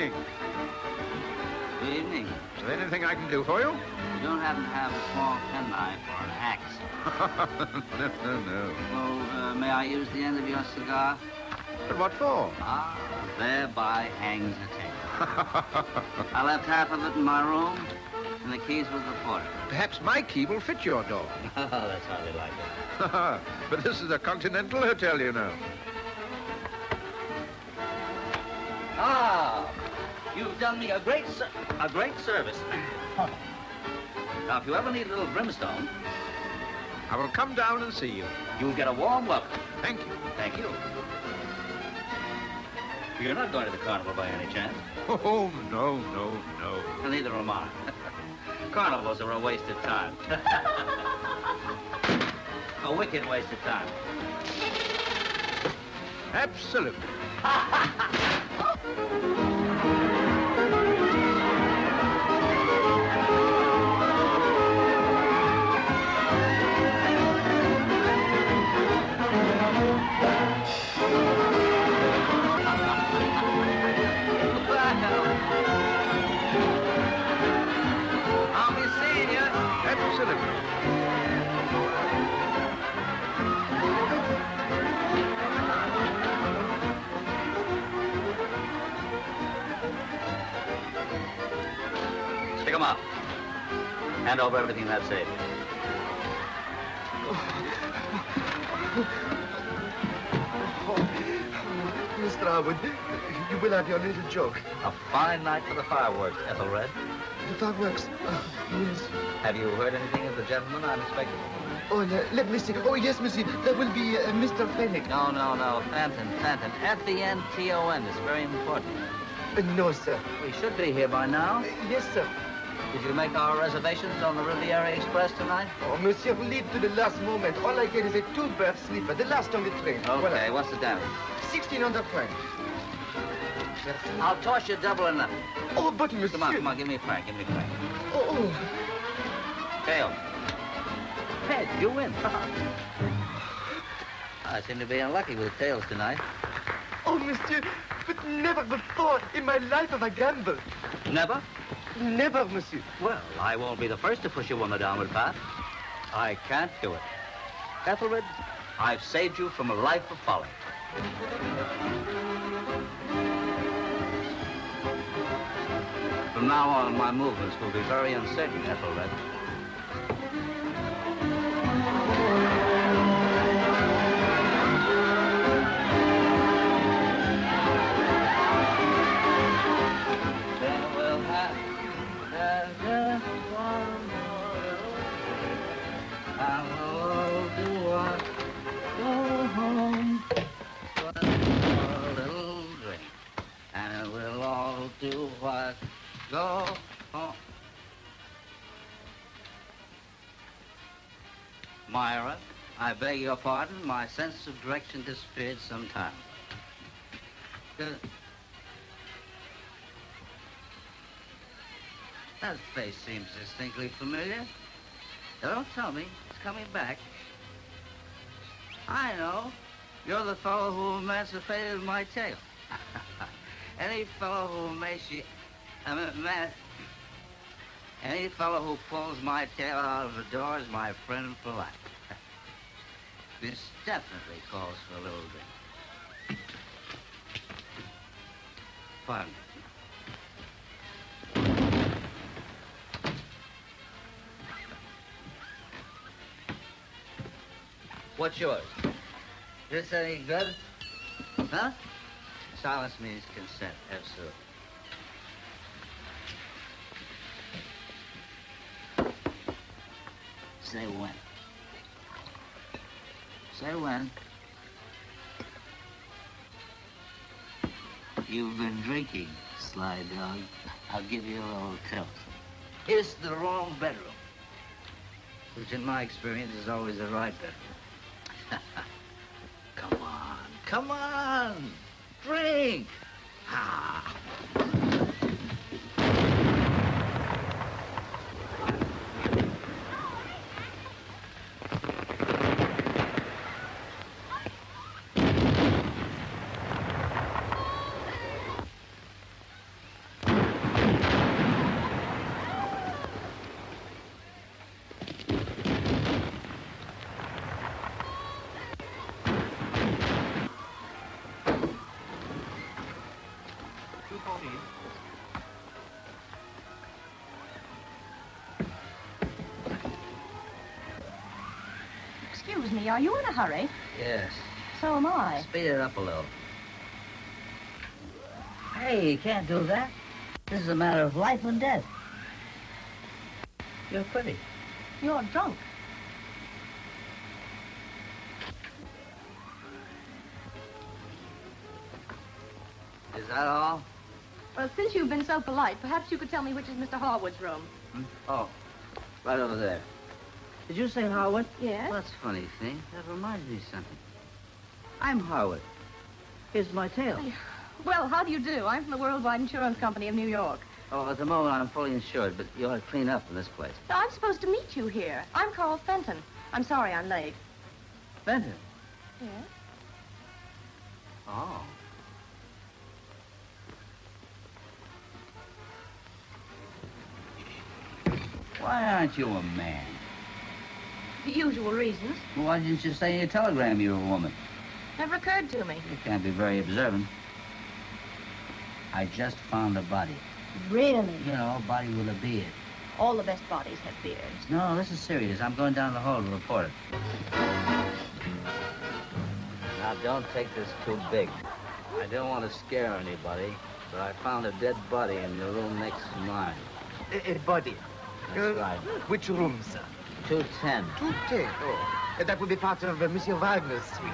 evening. Good evening. Is there anything I can do for you? You don't happen to have a small penknife or an axe? No. Well, may I use the end of your cigar? But what for? Ah, thereby hangs the tale. I left half of it in my room, and the keys with the porter. Perhaps my key will fit your door. Oh, that's hardly like it. But this is a continental hotel, you know. Ah, you've done me a great service. Now, if you ever need a little brimstone, I will come down and see you. you'll get a warm welcome. Thank you. Thank you. You're not going to the carnival by any chance? Oh, no. And neither am I. Carnivals are a waste of time. A wicked waste of time. Absolutely. I'll be seeing you. Absolutely. Stick 'em up. Hand over everything that's safe. Mr. Harwood, you will have your little joke. A fine night for the fireworks, Ethelred. The fireworks, yes. Have you heard anything of the gentleman I'm expecting? Oh, let me see. Oh, yes, monsieur. There will be Mr. Felix. No. Fenton. F-E-N-T-O-N. It's very important. No, sir. We should be here by now. Yes, sir. Did you make our reservations on the Riviera Express tonight? Oh, monsieur, leave to the last moment. All I get is a two-berth sleeper, the last on the train. Okay, Voilà. what's the damage? 1,600 francs. I'll toss you double or nothing. Oh, but monsieur... Come on, give me a franc. Oh. Tails. Head, you win. I seem to be unlucky with tails tonight. Oh, monsieur, but never before in my life have I gambled. Never? Never, monsieur. Well, I won't be the first to push you on the downward path. I can't do it. Ethelred, I've saved you from a life of folly. From now on, my movements will be very uncertain, Ethelred. Go home. Myra, I beg your pardon. My sense of direction disappeared sometime. Good. That face seems distinctly familiar. Don't tell me. It's coming back. I know. You're the fellow who emancipated my tail. Any fellow who any fellow who pulls my tail out of the door is my friend for life. This definitely calls for a little drink. Pardon me. What's yours? This any good? Huh? Silence means consent, absolutely. Say when. Say when. You've been drinking, sly dog. I'll give you a little tilt. It's the wrong bedroom, which in my experience is always the right bedroom. Come on. Drink. Ah. Excuse me, are you in a hurry? Yes. So am I. Speed it up a little. Hey, you can't do that. This is a matter of life and death. You're pretty. You're drunk. Is that all? Well, since you've been so polite, perhaps you could tell me which is Mr. Harwood's room. Oh, right over there. Did you say Harwood? Yes? Well, that's a funny thing. That reminds me of something. I'm Harwood. Here's my tail. Well, how do you do? I'm from the Worldwide Insurance Company of New York. Oh, at the moment, I'm fully insured, but you ought to clean up in this place. So I'm supposed to meet you here. I'm Carl Fenton. I'm sorry I'm late. Fenton? Yes? Oh. Why aren't you a man? The usual reasons. Well, why didn't you say in your telegram you were a woman? Never occurred to me. You can't be very observant. I just found a body. Really? You know, a body with a beard. All the best bodies have beards. No, this is serious. I'm going down the hall to report it. Now, don't take this too big. I don't want to scare anybody, but I found a dead body in the room next to mine. A body. That's right. Which room, sir? 210. 210. Oh, that will be part of Monsieur Wagner's suite.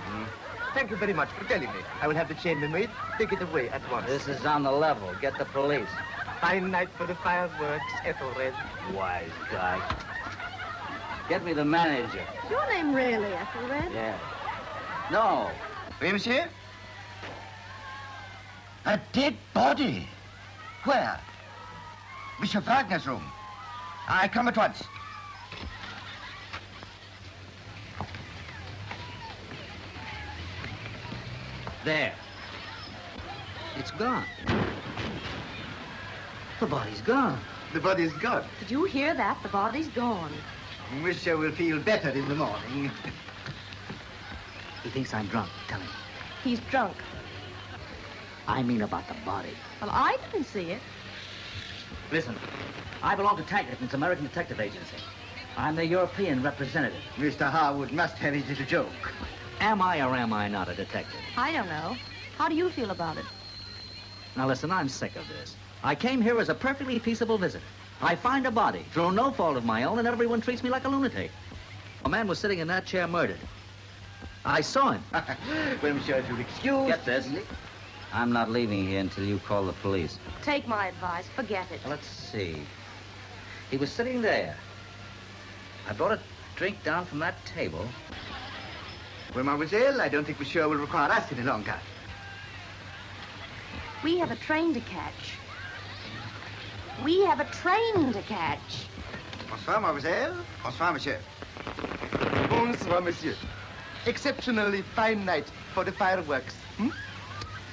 Thank you very much for telling me. I will have the chambermaid take it away at once. This is on the level. Get the police. Fine night for the fireworks, Ethelred. Wise guy. Get me the manager. Is your name really Ethelred? Yeah. No. Oui, monsieur? A dead body? Where? Monsieur Wagner's room. I come at once. There. It's gone. The body's gone. The body is gone. Did you hear that? The body's gone. Monsieur will feel better in the morning. He thinks I'm drunk. Tell him. He's drunk. I mean about the body. Well, I didn't see it. Listen, I belong to Taggart, it's American Detective Agency. I'm the European representative. Mr. Harwood must have his little joke. Am I or am I not a detective? I don't know. How do you feel about it? Now listen, I'm sick of this. I came here as a perfectly peaceable visitor. I find a body through no fault of my own, and everyone treats me like a lunatic. A man was sitting in that chair murdered. I saw him. Well, monsieur, if you'll excuse... Get this. I'm not leaving here until you call the police. Take my advice. Forget it. Let's see. He was sitting there. I brought a drink down from that table. Well, mademoiselle, I don't think monsieur will require us any longer. We have a train to catch. We have a train to catch. Bonsoir, mademoiselle. Bonsoir, monsieur. Bonsoir, monsieur. Exceptionally fine night for the fireworks. Hmm?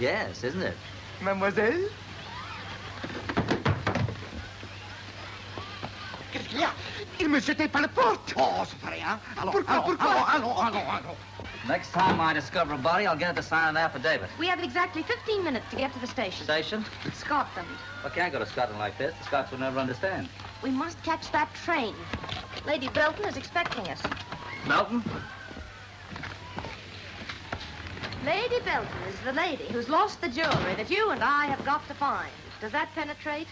Yes, isn't it? Mademoiselle? Qu'est-ce qu'il y a? Il me jetait par la porte. Oh, c'est pas rien. Allons, allons. Next time I discover a body, I'll get it to sign an affidavit. We have exactly 15 minutes to get to the station. Station? Scotland. I can't go to Scotland like this. The Scots will never understand. We must catch that train. Lady Belton is expecting us. Melton? Lady Belton is the lady who's lost the jewelry that you and I have got to find. Does that penetrate?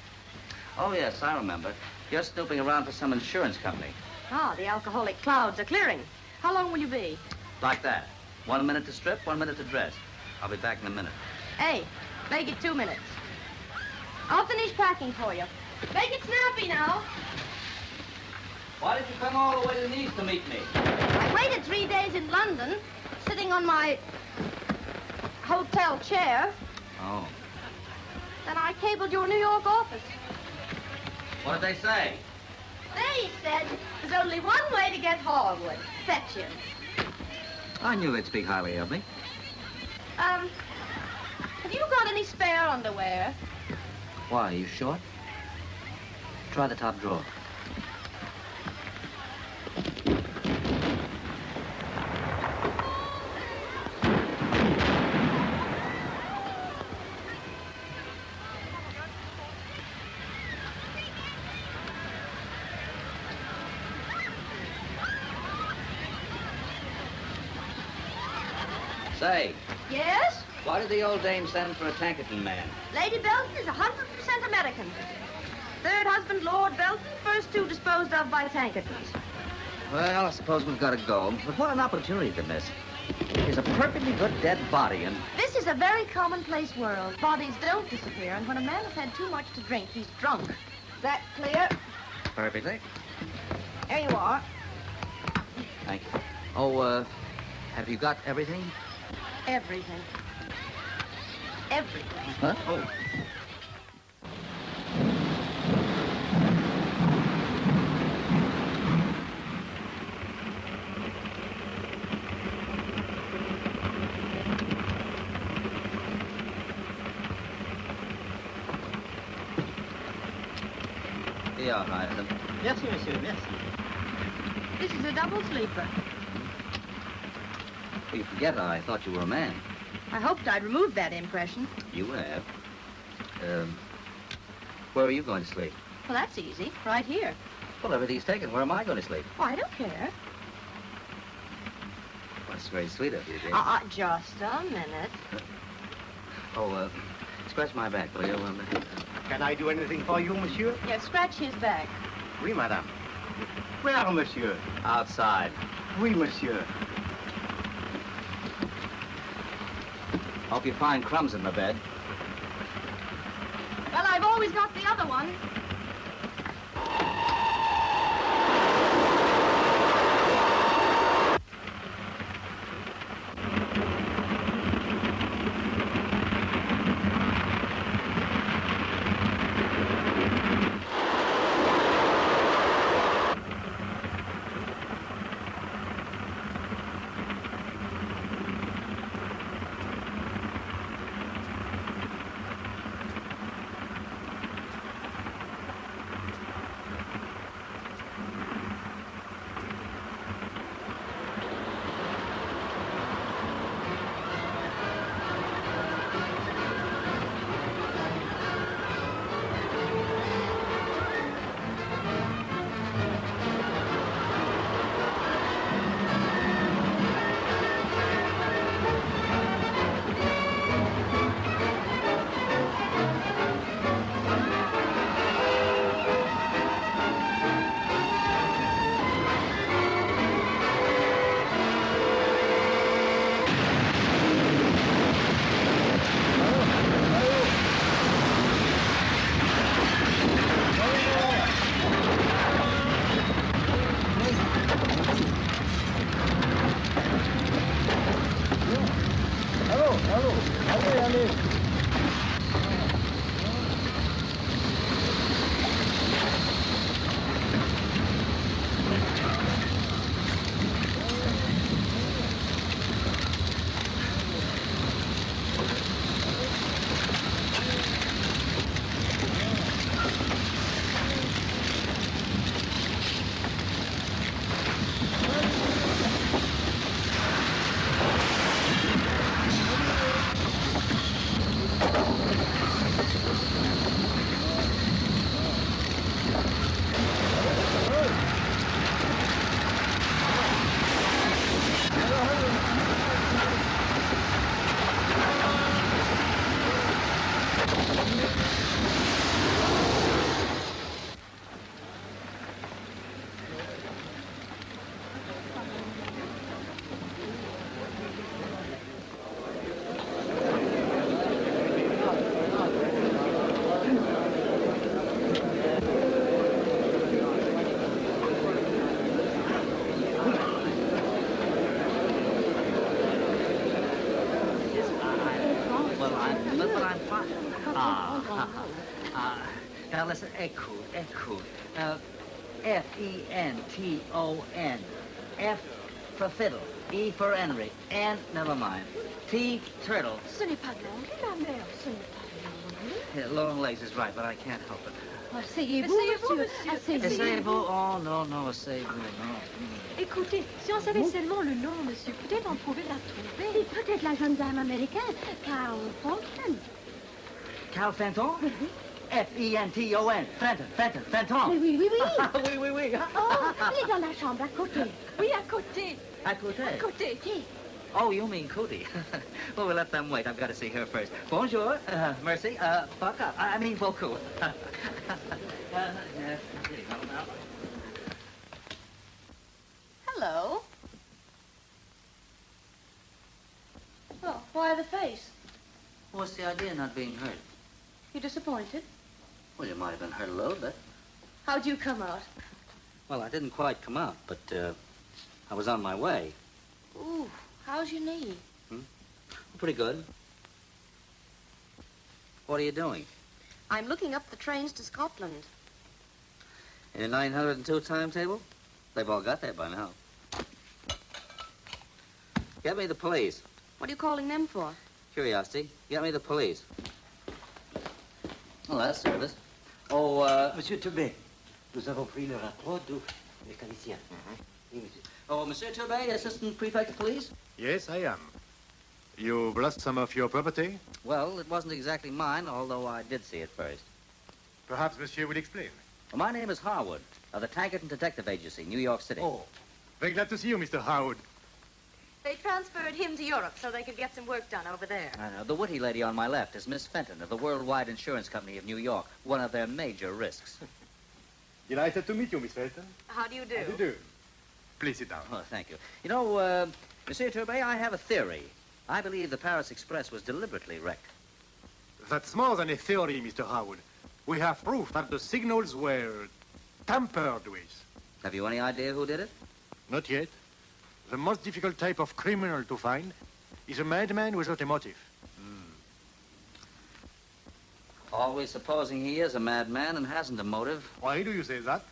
Oh, yes, I remember. You're snooping around for some insurance company. Ah, the alcoholic clouds are clearing. How long will you be? Like that. 1 minute to strip, 1 minute to dress. I'll be back in a minute. Hey, make it 2 minutes. I'll finish packing for you. Make it snappy now. Why did you come all the way to the East to meet me? I waited 3 days in London, sitting on my hotel chair. Oh. Then I cabled your New York office. What did they say? They said there's only one way to get Harwood. Fetch him. I knew they'd speak highly of me. Have you got any spare underwear? Why, are you short? Try the top drawer. Say, Yes? why did the old dame send for a Tankerton man? Lady Belton is 100% American. Third husband, Lord Belton, first two disposed of by Tankertons. Well, I suppose we've got to go. But what an opportunity to miss. He's a perfectly good dead body, and... This is a very commonplace world. Bodies don't disappear, and when a man has had too much to drink, he's drunk. Is that clear? Perfectly. There you are. Thank you. Oh, have you got everything? Everything. Everything. Huh? Oh. Yeah, hi. Merci, monsieur, merci. This is a double sleeper. You forget, I thought you were a man. I hoped I'd removed that impression. You have. Where are you going to sleep? Well, that's easy. Right here. Well, everything's taken. Where am I going to sleep? Oh, I don't care. Well, that's very sweet of you, dear. Just a minute. Oh, scratch my back, will you? Can I do anything for you, monsieur? Yeah, scratch his back. Oui, madame. Where, monsieur? Outside. Oui, monsieur. Hope you find crumbs in the bed. Well, I've always got the other one. Now listen, écoute. F-E-N-T-O-N. F for fiddle. E for Henry. N, never mind. T, turtle. Ce n'est pas de l'anglais, ma mère. Ce n'est pas de l'anglais. Yeah, long legs is right, but I can't help it. Asseyez-vous, monsieur. Asseyez-vous. Essayez-vous? Oh, no, essayez-vous, no. Écoutez, si on savait seulement le nom, monsieur, peut-être on pouvait la trouver. Et peut-être la jeune dame américaine, Carl Fenton. Carl Fenton? F-E-N-T-O-n. Fenton. Oui. oui. Oh, il est dans la chambre à côté. Oui, à côté. À côté? À côté. Tiens, Oh, you mean Cootie. Well, we'll let them wait. I've got to see her first. Bonjour. Merci. Fuck up. I mean, beaucoup. Hello. Well, why the face? What's the idea of not being hurt? You disappointed? Well, you might have been hurt a little bit. How'd you come out? Well, I didn't quite come out, but I was on my way. Ooh, how's your knee? Pretty good. What are you doing? I'm looking up the trains to Scotland. In a 902 timetable? They've all got there by now. Get me the police. What are you calling them for? Curiosity. Get me the police. Oh, that's service. Oh, Monsieur Tobey, nous avons pris le rapport du mécanicien. Oui, monsieur. Oh, Monsieur Turbay, Assistant Prefect of Police? Yes, I am. You've lost some of your property? Well, it wasn't exactly mine, although I did see it first. Perhaps Monsieur will explain. Well, my name is Harwood, of the Taggart and Detective Agency, New York City. Oh, very glad to see you, Mr. Howard. They transferred him to Europe so they could get some work done over there. I know. The witty lady on my left is Miss Fenton of the Worldwide Insurance Company of New York, one of their major risks. Delighted to meet you, Miss Felton. How do you do? How do you do? Please sit down. Oh, thank you. You know, Monsieur Turbay, I have a theory. I believe the Paris Express was deliberately wrecked. That's more than a theory, Mr. Howard. We have proof that the signals were tampered with. Have you any idea who did it? Not yet. The most difficult type of criminal to find is a madman without a motive. Always supposing he is a madman and hasn't a motive. Why do you say that?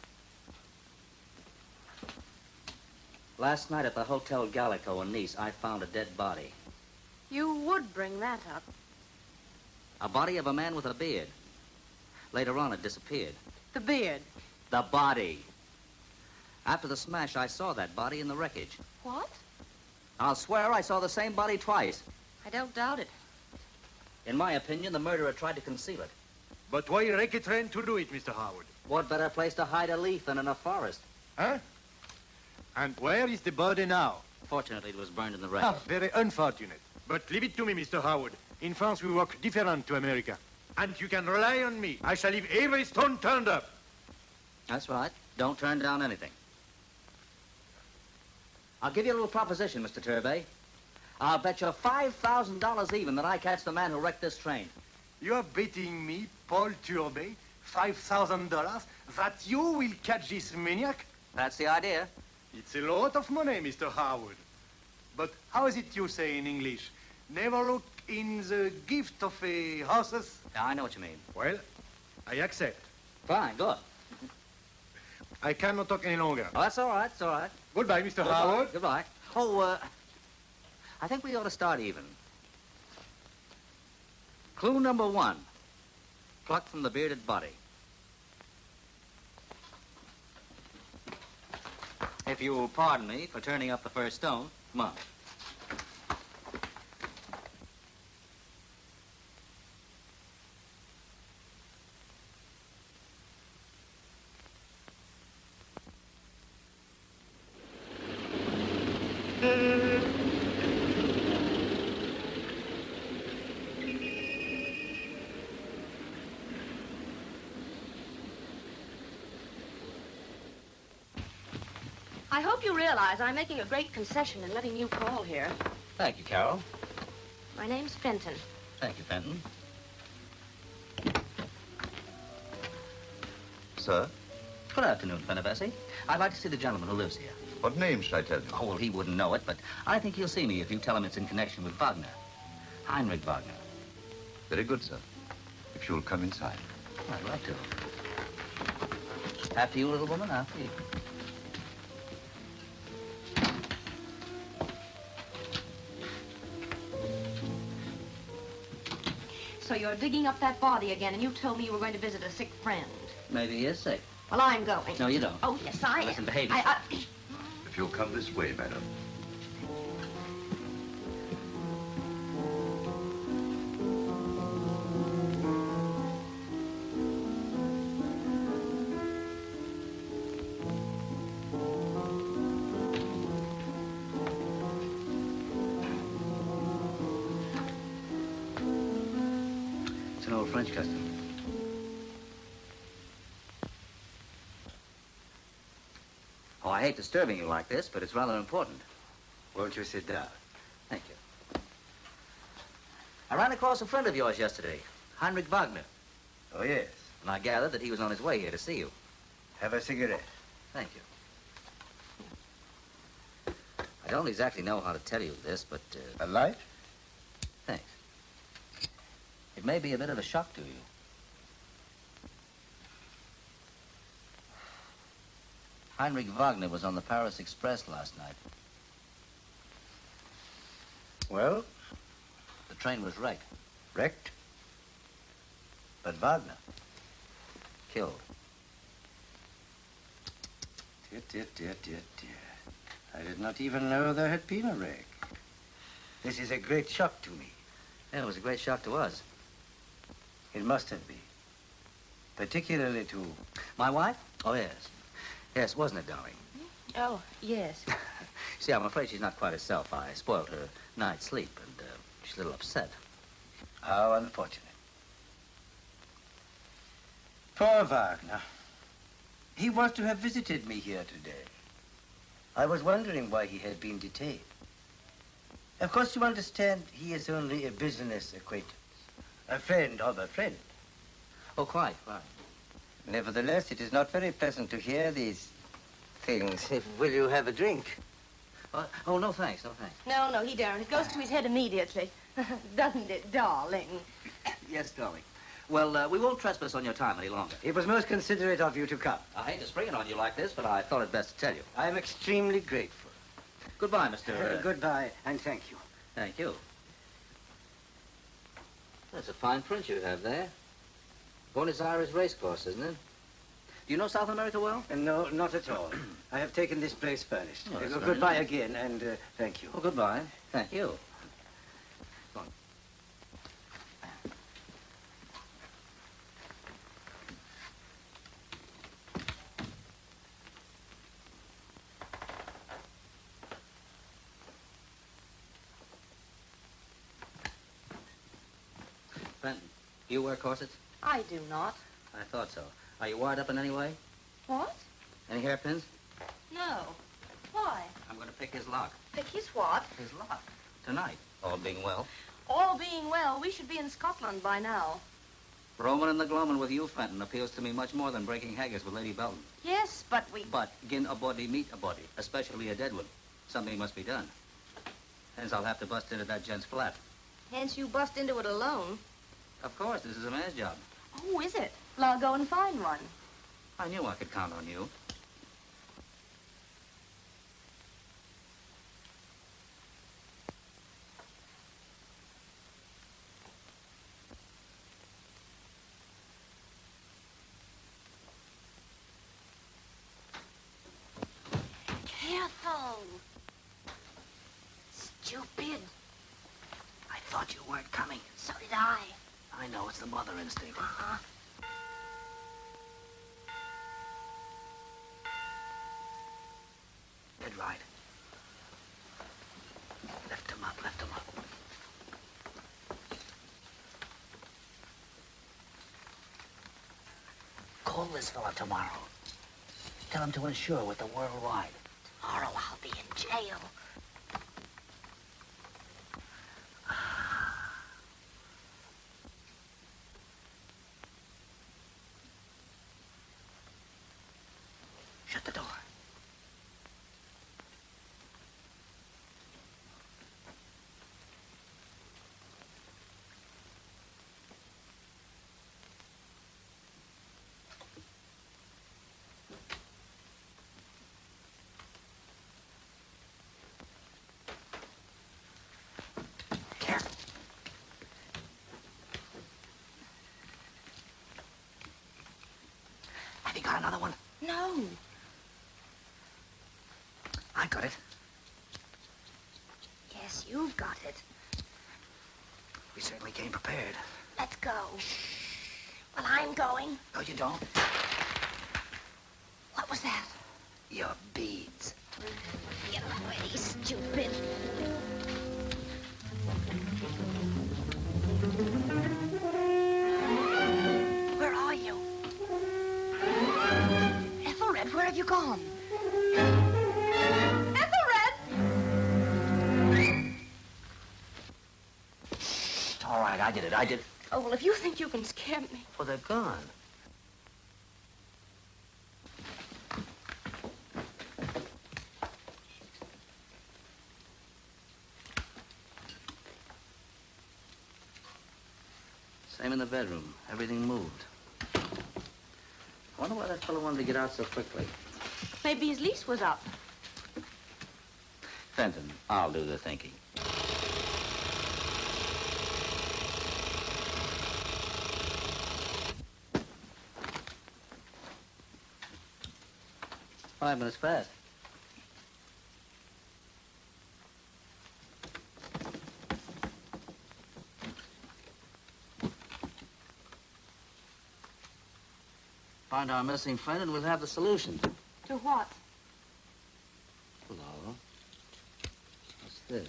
Last night at the Hotel Gallico in Nice, I found a dead body. You would bring that up. A body of a man with a beard. Later on, it disappeared. The beard. The body. After the smash, I saw that body in the wreckage. What? I'll swear I saw the same body twice. I don't doubt it. In my opinion, the murderer tried to conceal it. But why wreck a train to do it, Mr. Howard? What better place to hide a leaf than in a forest? Huh? And where is the body now? Fortunately, it was burned in the wreckage. Very unfortunate. But leave it to me, Mr. Howard. In France, we work different to America. And you can rely on me. I shall leave every stone turned up. That's right. Don't turn down anything. I'll give you a little proposition, Mr. Turbay. I'll bet you $5,000 even that I catch the man who wrecked this train. You are betting me, Paul Turbay, $5,000 that you will catch this maniac? That's the idea. It's a lot of money, Mr. Howard. But how is it you say in English? Never look in the gift of a horses? Yeah, I know what you mean. Well, I accept. Fine, good. I cannot talk any longer. Oh, that's all right, it's all right. Goodbye, Mr. Howard. Goodbye. Oh, I think we ought to start even. Clue number 1. Plucked from the bearded body. If you will pardon me for turning up the first stone, come on. I hope you realize I'm making a great concession in letting you call here. Thank you, Carol. My name's Fenton. Thank you, Fenton. Sir, Good afternoon, Fenibesi. I'd like to see the gentleman who lives here. what name should I tell you? Oh, well, he wouldn't know it, but I think he'll see me if you tell him it's in connection with Wagner. Heinrich Wagner. Very good, sir. If you'll come inside. I'd like to. After you, little woman, after you. So you're digging up that body again, and you told me you were going to visit a sick friend. Maybe he is sick. Well, I'm going. No, you don't. Oh, yes, I am. Listen, behave If you'll come this way, madam. an old French custom. Oh, I hate disturbing you like this, but it's rather important. Won't you sit down? Thank you. I ran across a friend of yours yesterday, Heinrich Wagner, Oh, yes. and I gathered that he was on his way here to see you. Have a cigarette. Thank you. I don't exactly know how to tell you this, but, A light? thanks. It may be a bit of a shock to you. Heinrich Wagner was on the Paris Express last night. Well, The train was wrecked. wrecked. But Wagner. Killed. Dear. I did not even know there had been a wreck. This is a great shock to me. Yeah, it was a great shock to us. It must have been. Particularly to... My wife? Oh, yes. Yes, wasn't it, darling? Oh, yes. See, I'm afraid she's not quite herself. I spoiled her night's sleep, and she's a little upset. How unfortunate. Poor Wagner. He was to have visited me here today. I was wondering why he had been detained. Of course, you understand, he is only a business acquaintance. A friend of a friend. Oh, quite. Nevertheless, it is not very pleasant to hear these things. Will you have a drink? Oh, no thanks, no thanks. No, he daren't. It goes to his head immediately. Doesn't it, darling? Yes, darling. Well, we won't trespass on your time any longer. It was most considerate of you to come. I hate to spring it on you like this, but I thought it best to tell you. I am extremely grateful. Goodbye, Mr. Goodbye, and thank you. Thank you. That's a fine print you have there. Buenos Aires racecourse, isn't it? Do you know South America well? No, not at all. I have taken this place furnished. Oh, that's very Goodbye nice. again, and thank you. Oh, goodbye. Thank you. Go on. Benton, do you wear corsets? I do not. I thought so. Are you wired up in any way? What? Any hairpins? No. Why? I'm going to pick his lock. Pick his what? His lock. Tonight, all being well. All being well, we should be in Scotland by now. Roman and the gloamin' with you, Fenton, appeals to me much more than breaking haggis with Lady Belton. Yes, but we... But gin a body meet a body, especially a dead one. Something must be done. Hence, I'll have to bust into that gent's flat. Hence you bust into it alone. Of course, this is a man's job. Oh, is it? Well, I'll go and find one. I knew I could count on you. Careful. Stupid. I thought you weren't coming. So did I. I know, it's the mother instinct. Dead right. Lift him up, lift him up. Call this fella tomorrow. Tell him to insure with the worldwide. Tomorrow I'll be in jail. Shut the door. Careful. Have you got another one? No. I got it. Yes, you've got it. We certainly came prepared. Let's go. Well, I'm going. No, you don't. What was that? Your beads. Get away, stupid. gone. Ethelred! All right, I did it. Oh, well, if you think you can scare me. Well, they're gone. Same in the bedroom. Everything moved. I wonder why that fellow wanted to get out so quickly. Maybe his lease was up. Fenton, I'll do the thinking. Five minutes past. Find our missing friend and we'll have the solution. To what? Hello. What's this?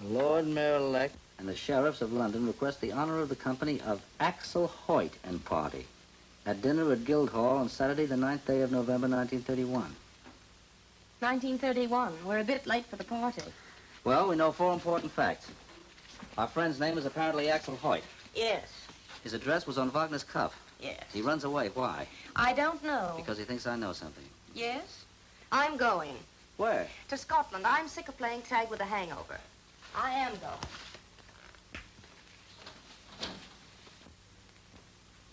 The Lord Mayor-elect and the sheriffs of London request the honor of the company of Axel Hoyt and party at dinner at Guildhall on Saturday, the 9th day of November, 1931. 1931. We're a bit late for the party. Well, we know 4 important facts. Our friend's name is apparently Axel Hoyt. Yes. His address was on Wagner's cuff. Yes. He runs away. Why? I don't know. Because he thinks I know something. Yes? I'm going. Where? To Scotland. I'm sick of playing tag with a hangover. I am going.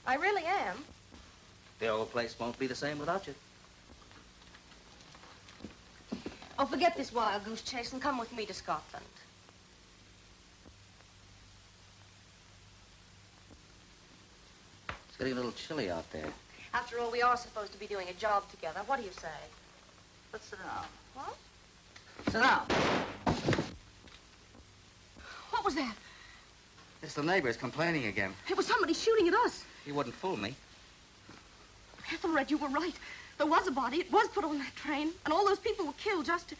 I really am. The old place won't be the same without you. Oh, forget this wild goose chase and come with me to Scotland. It's getting a little chilly out there. After all, we are supposed to be doing a job together. What do you say? Let's sit down. What? Sit down. What was that? It's the neighbors complaining again. It was somebody shooting at us. He wouldn't fool me. Ethelred, you were right. There was a body. It was put on that train. And all those people were killed just to...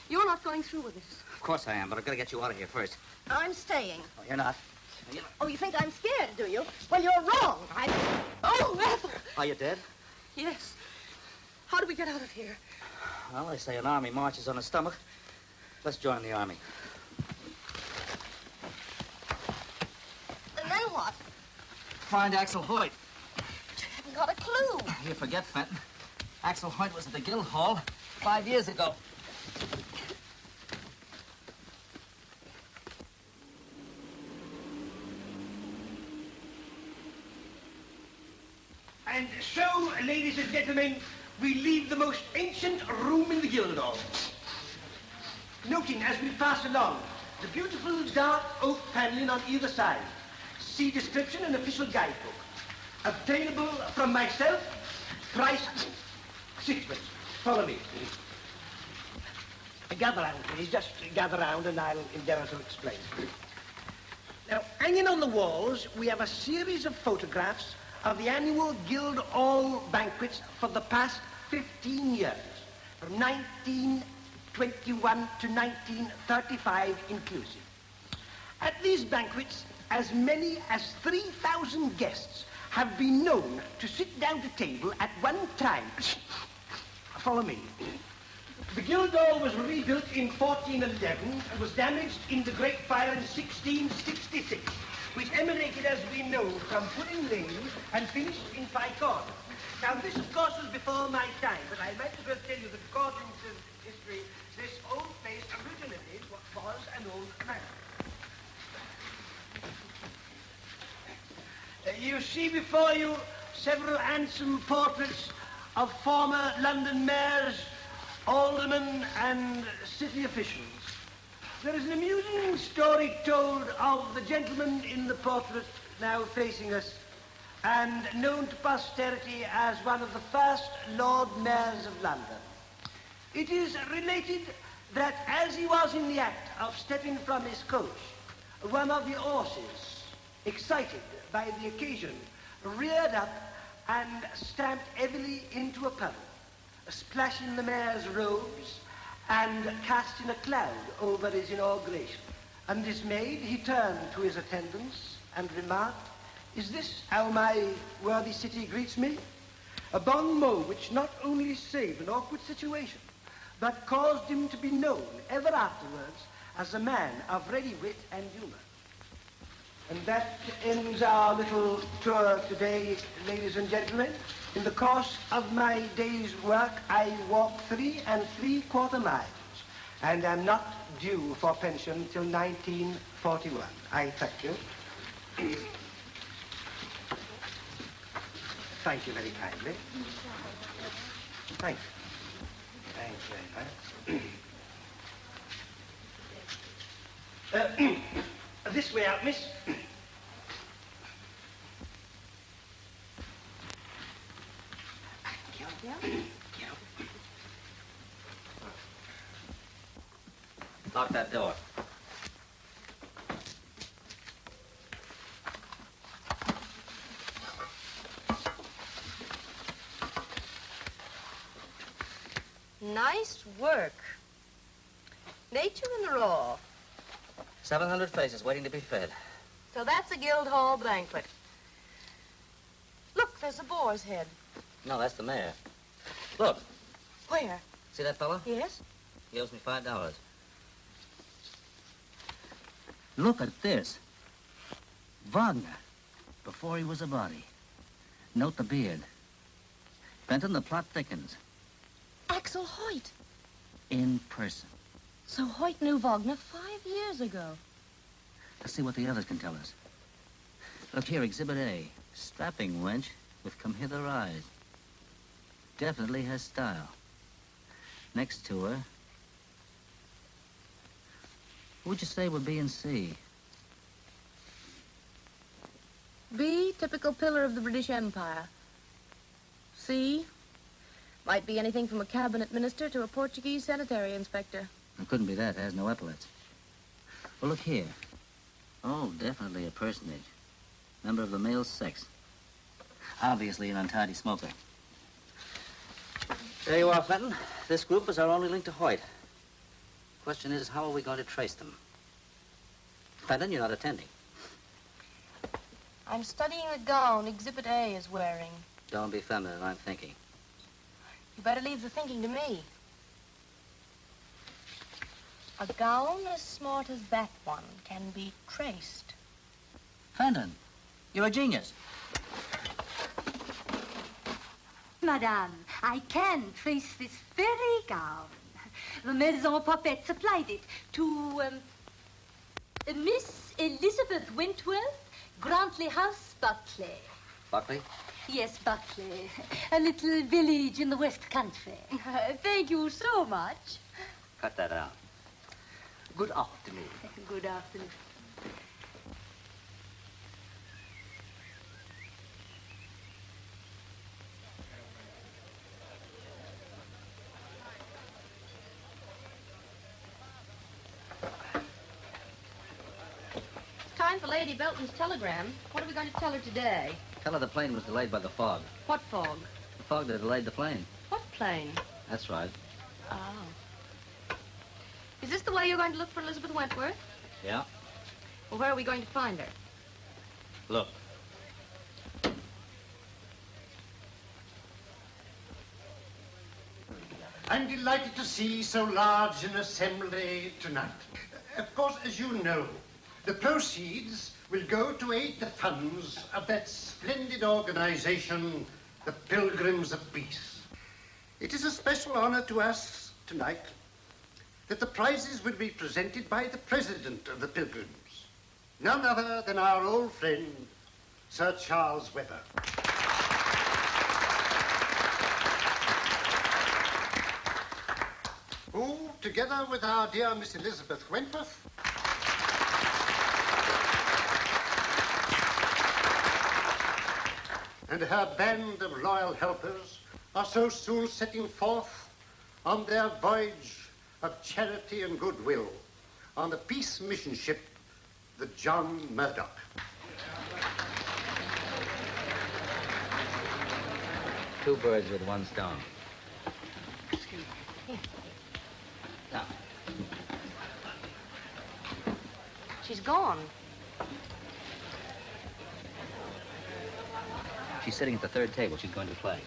You're not going through with this. Of course I am, but I've got to get you out of here first. I'm staying. Oh, you're not. Oh, you think I'm scared, do you? Well, you're wrong. Oh, Ethel! Are you dead? Yes. How do we get out of here? Well, they say an army marches on a stomach. Let's join the army. And then what? Find Axel Hoyt. You haven't got a clue. You forget, Fenton. Axel Hoyt was at the Guildhall 5 years ago. And so, ladies and gentlemen, we leave the most ancient room in the Guildhall. Noting as we pass along the beautiful dark oak paneling on either side. See description and official guidebook. Obtainable from myself, price £6. Follow me. Gather round, please. Just gather round and I'll endeavour to explain. Now, hanging on the walls, we have a series of photographs of the annual Guildhall banquets for the past 15 years, from 1921 to 1935 inclusive. At these banquets, as many as 3,000 guests have been known to sit down to table at one time. Follow me. The Guildhall was rebuilt in 1411 and was damaged in the Great Fire in 1666. Which emanated, as we know, from Pudding Lane and finished in Pycon. Now, this, of course, was before my time, but I might as well tell you that according to history, this old place originally was an old manor. You see before you several handsome portraits of former London mayors, aldermen, and city officials. There is an amusing story told of the gentleman in the portrait now facing us and known to posterity as one of the first Lord Mayors of London. It is related that as he was in the act of stepping from his coach, one of the horses, excited by the occasion, reared up and stamped heavily into a puddle, splashing the mayor's robes and casting a cloud over his inauguration. Undismayed, he turned to his attendants and remarked, Is this how my worthy city greets me? A bon mot which not only saved an awkward situation, but caused him to be known ever afterwards as a man of ready wit and humor. And that ends our little tour today, ladies and gentlemen. In the course of my day's work, I walk 3 3/4 miles, and am not due for pension till 1941. I thank you. Thank you very kindly. Thank you. Thank you very much. This way out, miss. Lock that door. Nice work. 8 in a row. 700 faces waiting to be fed. So that's a Guildhall banquet. Look, there's a boar's head. No, that's the mayor. Look, Where? see that fellow? Yes? He owes me $5. Look at this. Wagner, before he was a body. Note the beard. Benton, the plot thickens. Axel Hoyt. In person. So Hoyt knew Wagner 5 years ago. Let's see what the others can tell us. Look here, Exhibit A. Strapping wench with come hither eyes. Definitely has style. Next to her. Who would you say would B and C? B, typical pillar of the British Empire. C, might be anything from a cabinet minister to a Portuguese sanitary inspector. It couldn't be that. It has no epaulets. Well, look here. Oh, definitely a personage. Member of the male sex. Obviously an untidy smoker. There you are, Fenton. This group is our only link to Hoyt. Question is, how are we going to trace them? Fenton, you're not attending. I'm studying the gown Exhibit A is wearing. Don't be feminine, I'm thinking. You better leave the thinking to me. A gown as smart as that one can be traced. Fenton, you're a genius. Madame, I can trace this very gown. The Maison Popette supplied it to, Miss Elizabeth Wentworth, Grantley House, Buckley. Buckley? Yes, Buckley. A little village in the West Country. Thank you so much. Cut that out. Good afternoon. Good afternoon. It's time for Lady Belton's telegram. What are we going to tell her today? Tell her the plane was delayed by the fog. What fog? The fog that delayed the plane. What plane? That's right. Oh. Is this the way you're going to look for Elizabeth Wentworth? Yeah. Well, where are we going to find her? Look. I'm delighted to see so large an assembly tonight. Of course, as you know, the proceeds will go to aid the funds of that splendid organization, the Pilgrims of Peace. It is a special honor to us tonight that the prizes will be presented by the president of the Pilgrims, none other than our old friend, Sir Charles Webber. Who, together with our dear Miss Elizabeth Wentworth, and her band of loyal helpers, are so soon setting forth on their voyage of charity and goodwill on the peace mission ship, the John Murdoch. Two birds with one stone. Now, She's gone. She's sitting at the third table. She's going to play.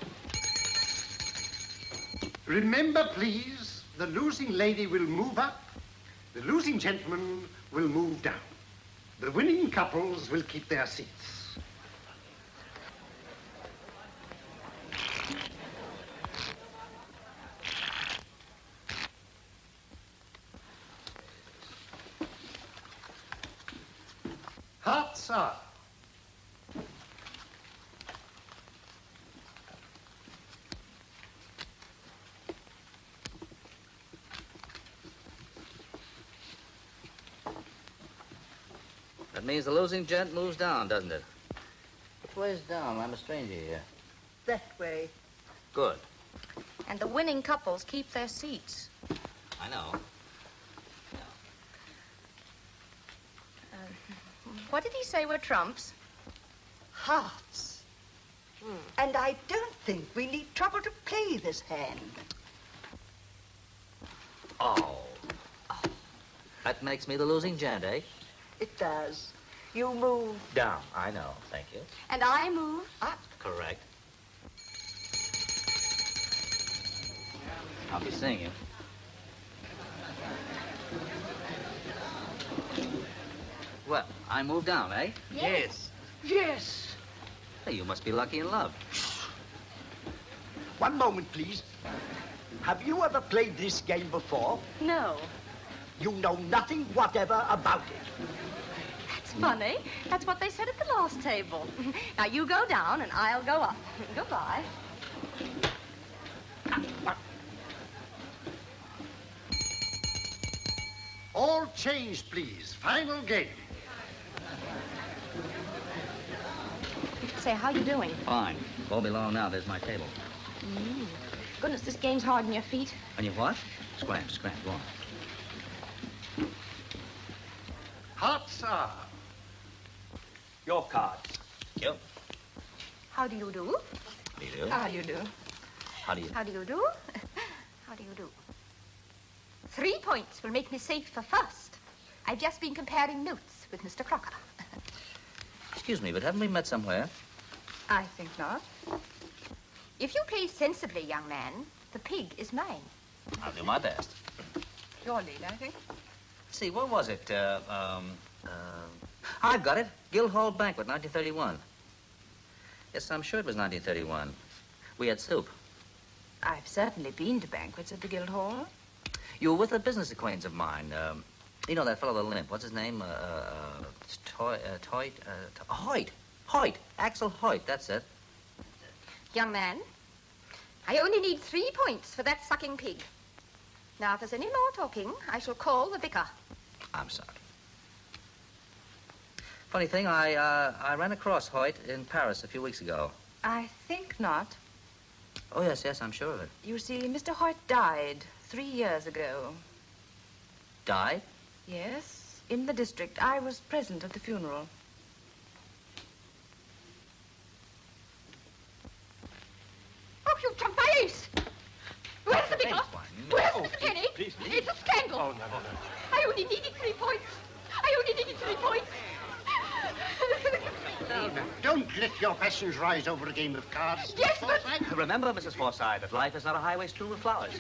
Remember, please, the losing lady will move up, the losing gentleman will move down. The winning couples will keep their seats. Hearts are. That means the losing gent moves down, doesn't it? Which way's down? I'm a stranger here. That way. Good. And the winning couples keep their seats. I know. What did he say were trumps? Hearts. And I don't think we need trouble to play this hand. Oh. That makes me the losing gent, eh? It does. You move. Down. I know. Thank you. And I move up. Correct. I'll be seeing you. Well, I moved down, eh? Yes. Yes. Hey, you must be lucky in love. One moment, please. Have you ever played this game before? No. You know nothing whatever about it. That's funny. That's what they said at the last table. Now, you go down and I'll go up. Goodbye. All changed, please. Final game. Say, how you doing? Fine. Won't be long now. There's my table. Goodness, this game's hard on your feet. On your what? Scram. Go on. Hearts are. Your card. Yep. How do you do? How do you do? How do you do? How do you... How do you do? How do you do? 3 points will make me safe for first. I've just been comparing notes with Mr. Crocker. Excuse me, but haven't we met somewhere? I think not. If you play sensibly, young man, the pig is mine. I'll do my best. Your lead, I think. See, what was it? I've got it. Guildhall Banquet, 1931. Yes, I'm sure it was 1931. We had soup. I've certainly been to banquets at the Guildhall. You were with a business acquaintance of mine. You know that fellow, the limp. What's his name? Hoyt. Axel Hoyt, that's it. Young man, I only need 3 points for that sucking pig. Now, if there's any more talking, I shall call the vicar. I'm sorry. Funny thing, I ran across Hoyt in Paris a few weeks ago. I think not. Oh, yes, I'm sure of it. You see, Mr. Hoyt died 3 years ago. Died? Yes, in the district. I was present at the funeral. Oh, you jumped my ace! Where's the vicar? Where's Mr. Kenny? Please. It's a scandal. Oh, no. I only needed 3 points. No. Don't let your passions rise over a game of cards. Yes, but... Remember, Mrs. Forsythe, that life is not a highway strewn with flowers.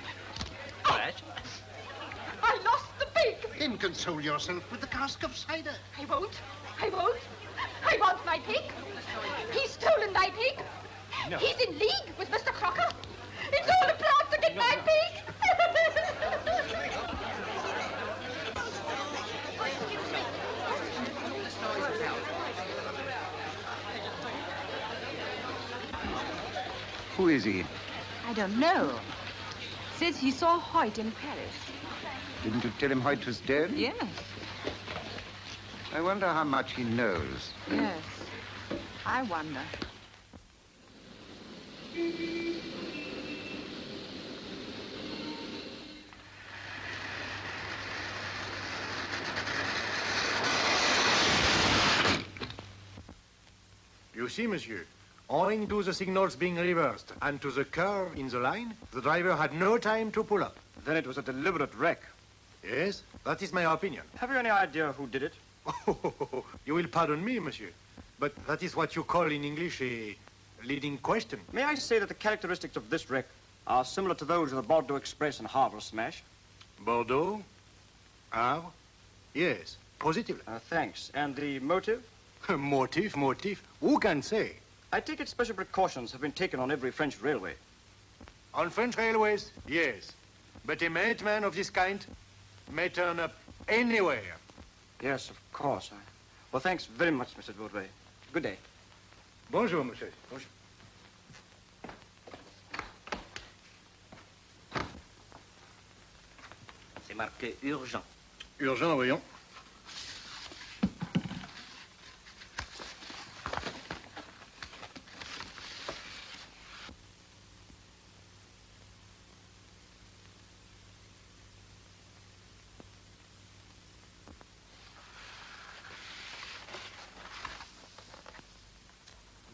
Crash. I lost the pig. Then console yourself with the cask of cider. I won't. I want my pig. He's stolen my pig. No. He's in league with Mr. Crocker. It's all a plot to get my pig. Who is he? I don't know. Says he saw Hoyt in Paris. Didn't you tell him Hoyt was dead? Yes. I wonder how much he knows. Yes. I wonder. You see, monsieur, owing to the signals being reversed and to the curve in the line, the driver had no time to pull up. Then it was a deliberate wreck. Yes, that is my opinion. Have you any idea who did it? You will pardon me, monsieur, but that is what you call in English a A leading question. May I say that the characteristics of this wreck are similar to those of the Bordeaux Express and Havre smash? Bordeaux? Havre? Yes, positively. Thanks. And the motive? Motive. Who can say? I take it special precautions have been taken on every French railway. On French railways, yes. But a madman of this kind may turn up anywhere. Yes, of course. Well, thanks very much, Mr. Bourdelle. Good day. Bonjour, monsieur. Bonjour. C'est marqué urgent. Urgent, voyons.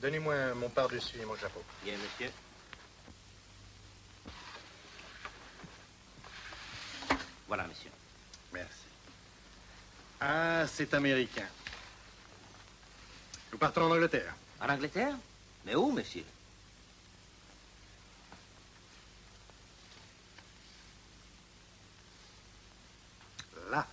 Donnez-moi mon pardessus et mon chapeau. Bien, monsieur. Voilà, monsieur. Merci. Ah, c'est américain. Nous partons en Angleterre. En Angleterre? Mais où, monsieur? Là.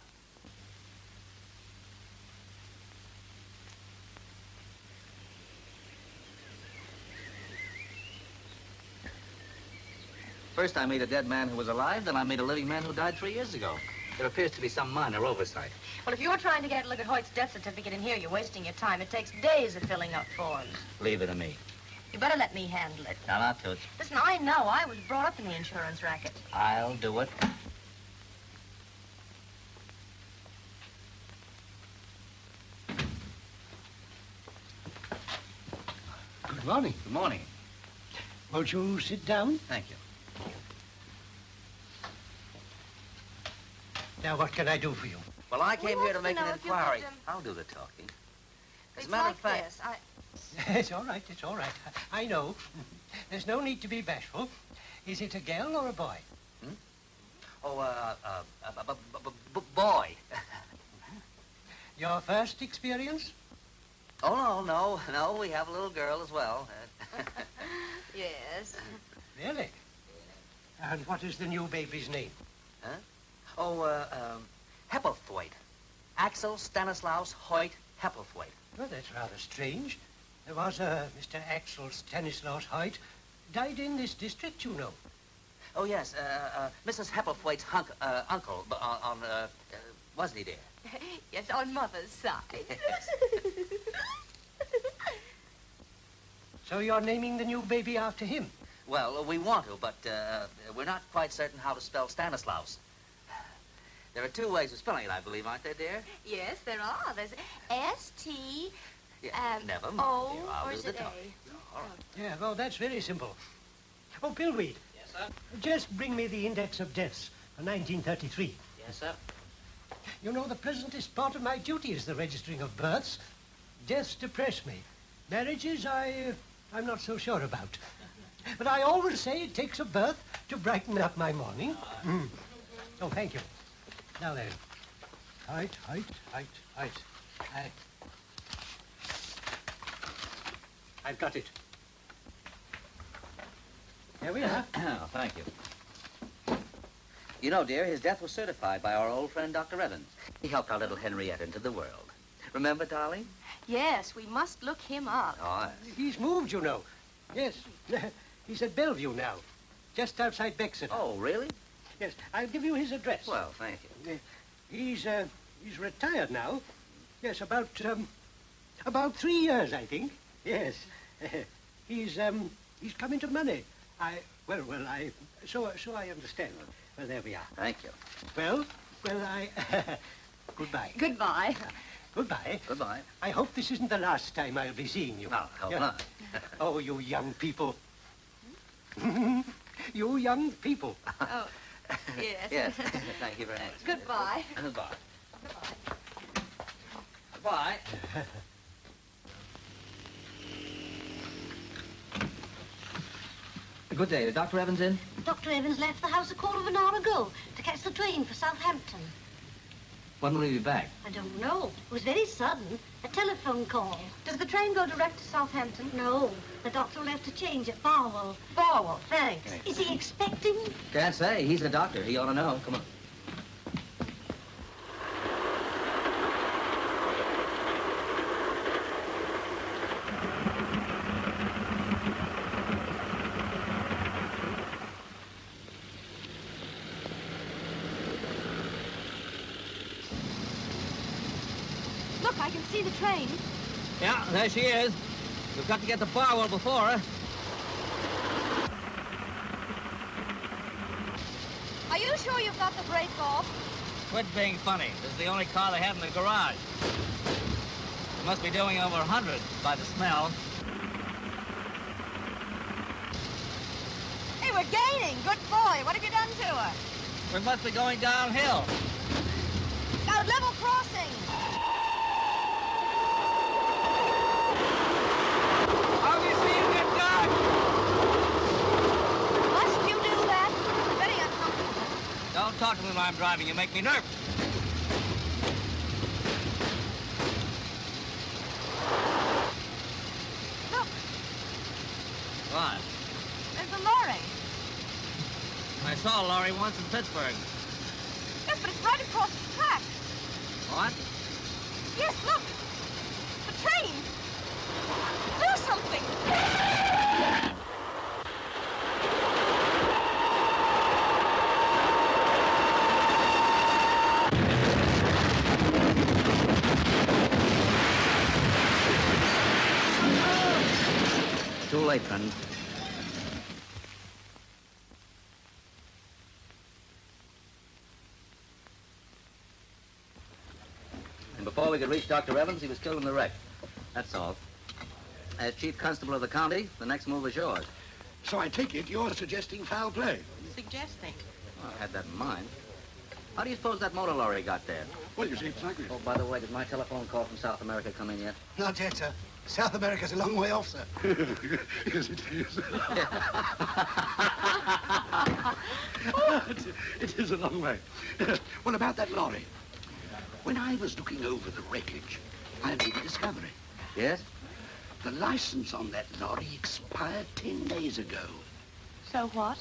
First, I made a dead man who was alive, then I made a living man who died 3 years ago. There appears to be some minor oversight. Well, if you're trying to get a look at Hoyt's death certificate in here, you're wasting your time. It takes days of filling out forms. Leave it to me. You better let me handle it. Now, not Toots. Listen, I know. I was brought up in the insurance racket. I'll do it. Good morning. Good morning. Won't you sit down? Thank you. Now, what can I do for you? Well, I came here to make an know if you inquiry. could, I'll do the talking. As It's a matter like of fact... this. It's all right, it's all right. I know. There's no need to be bashful. Is it a girl or a boy? Oh, boy. Your first experience? Oh, no, we have a little girl as well. Yes. Really? And what is the new baby's name? Huh? Oh, Hepplethwaite. Axel Stanislaus Hoyt Hepplethwaite. Well, that's rather strange. There was a Mr. Axel Stanislaus Hoyt. Died in this district, you know. Oh, yes, Mrs. Hepplethwaite's uncle, wasn't he, dear? Yes, on Mother's side. So you're naming the new baby after him? Well, we want to, but we're not quite certain how to spell Stanislaus. There are 2 ways of spelling it, I believe, aren't there, dear? Yes, there are. There's S-T... Yeah, never mind, O, dear. I'll or do is the it talking. A? All right. Yeah, well, that's very simple. Oh, Billweed. Yes, sir? Just bring me the index of deaths for 1933. Yes, sir? You know, the pleasantest part of my duty is the registering of births. Deaths depress me. Marriages, I'm not so sure about. But I always say it takes a birth to brighten up my morning. Oh, thank you. Now then. Height. I've got it. There we are. Oh, thank you. You know, dear, his death was certified by our old friend, Dr. Evans. He helped our little Henriette into the world. Remember, darling? Yes, we must look him up. Oh, He's moved, you know. Yes. He's at Bellevue now, just outside Bexeter. Oh, really? Yes, I'll give you his address. Well, thank you. He's retired now. Yes, about 3 years, I think. Yes. He's come into money. So I understand. Well, there we are. Thank you. Well, goodbye. Goodbye. Goodbye. Goodbye. I hope this isn't the last time I'll be seeing you. No, I hope Yeah. not. Oh, you young people. You young people. Oh, yes. Yes, thank you very much. Goodbye. Goodbye. Goodbye. Good day. Dr. Evans in? Dr. Evans left the house a quarter of an hour ago to catch the train for Southampton. When will he be back? I don't know. It was very sudden. A telephone call. Does the train go direct to Southampton? No, the doctor left a change at Barwell. Barwell, thanks. Is he expecting? Can't say. He's a doctor. He ought to know. Come on. Look, I can see the train. Yeah, there she is. We've got to get to Barwell before her. Are you sure you've got the brake off? Quit being funny. This is the only car they have in the garage. They must be doing over 100 by the smell. Hey, we're gaining. Good boy. What have you done to her? We must be going downhill. Got a level crossing. How have you seen it done? Must you do that? Very uncomfortable. Don't talk to me while I'm driving. You make me nervous. Look, What? there's a lorry. I saw a lorry once in Pittsburgh. Yes, but it's right across the track. What? Yes, look. The train. Do something. Too late, friend. And before we could reach Dr. Evans, he was killed in the wreck. That's all. As chief constable of the county, the next move is yours. So I take it you're suggesting foul play? Suggesting. Well, I had that in mind. How do you suppose that motor lorry got there? Well, you see, it's like this. Oh, by the way, did my telephone call from South America come in yet? Not yet, sir. South America's a long way off, sir. Yes, it is. It is a long way. Well, about that lorry. When I was looking over the wreckage, I made a discovery. Yes? The license on that lorry expired 10 days ago. So what?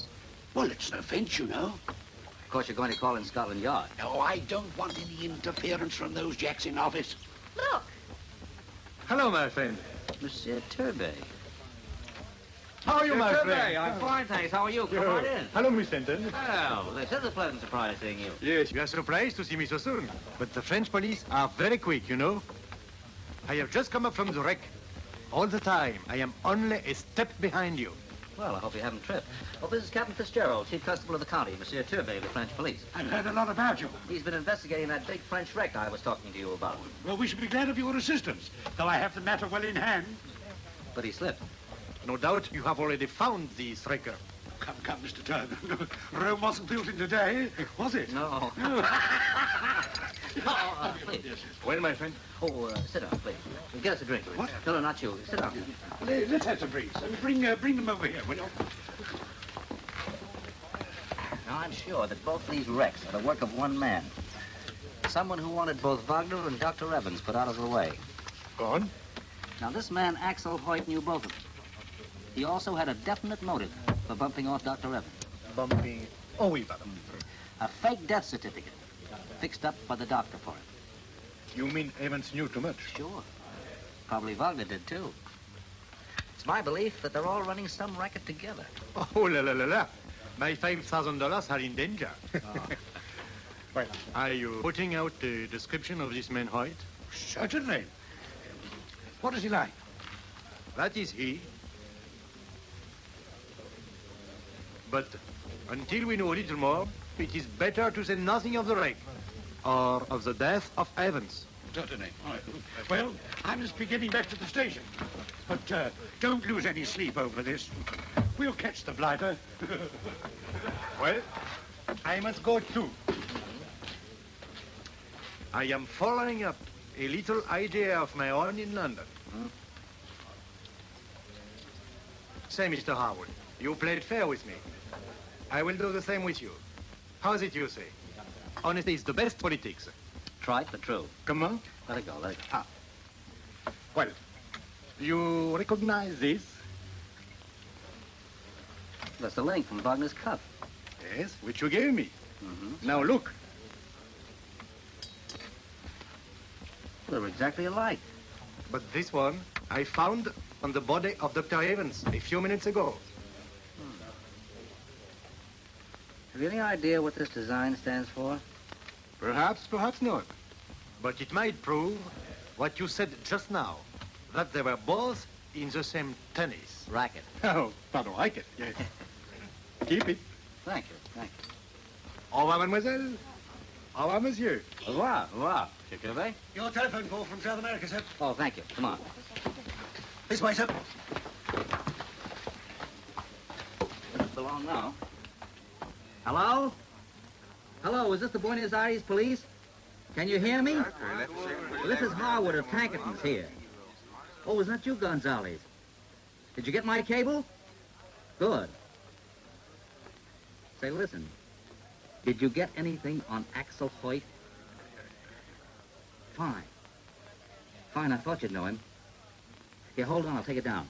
Well, it's an offense, you know. Of course, you're going to call in Scotland Yard. No, I don't want any interference from those jacks in office. Look. Hello, my friend. Monsieur Turbay. How are you, my Turbay, friend? I'm fine, thanks. How are you? Come on in. Hello, Miss Fenton. Well, this is a pleasant surprise seeing you. Yes, you are surprised to see me so soon. But the French police are very quick, you know. I have just come up from the wreck. All the time, I am only a step behind you. Well, I hope you haven't tripped. Oh, this is Captain Fitzgerald, chief constable of the county, Monsieur Turbay of the French police. I've heard a lot about you. He's been investigating that big French wreck I was talking to you about. Well, we should be glad of your assistance, though I have the matter well in hand. But he slipped. No doubt you have already found the wrecker. Come, Mr. Turner. Rome wasn't built in a day, was it? No. Please. Well, my friend. Oh, sit down, please. Get us a drink. What? No, not you. Sit down. Let's have some drinks. Bring them over here, will you? Now, I'm sure that both these wrecks are the work of one man. Someone who wanted both Wagner and Dr. Evans put out of the way. Go on. Now, this man, Axel Hoyt, knew both of them. He also had a definite motive for bumping off Dr. Evans. Bumping. Oh, oui, madame. A fake death certificate fixed up by the doctor for him. You mean Evans knew too much? Sure. Probably Wagner did, too. It's my belief that they're all running some racket together. Oh, la, la, la, la. My $5,000 are in danger. Well, are you putting out a description of this man, Hoyt? Certainly. What is he like? That is he. But until we know a little more, it is better to say nothing of the wreck or of the death of Evans. Certainly. All right. Well, I must be getting back to the station. But don't lose any sleep over this. We'll catch the blighter. Well, I must go too. I am following up a little idea of my own in London. Say, Mr. Howard, you played fair with me. I will do the same with you. How's it you say? Honesty is the best politics. Trite, but true. Come on. Let it go, let it go. Well, you recognize this? That's the link from Wagner's cup. Yes, which you gave me. Mm-hmm. Now look. They're exactly alike. But this one I found on the body of Dr. Evans a few minutes ago. Have you any idea what this design stands for? Perhaps, perhaps not. But it might prove what you said just now, that they were both in the same tennis racket. Oh, pardon, racket, yes. Keep it. Thank you, thank you. Au revoir, mademoiselle. Au revoir, monsieur. Au revoir, au revoir. Monsieur Gervais? Your telephone call from South America, sir. Oh, thank you. Come on. This way, sir. Doesn't belong now. Hello? Hello, is this the Buenos Aires police? Can you hear me? Well, this is Harwood of Tankerton's here. Oh, is that you, Gonzales? Did you get my cable? Good. Say, listen. Did you get anything on Axel Hoyt? Fine. Fine, I thought you'd know him. Here, hold on, I'll take it down.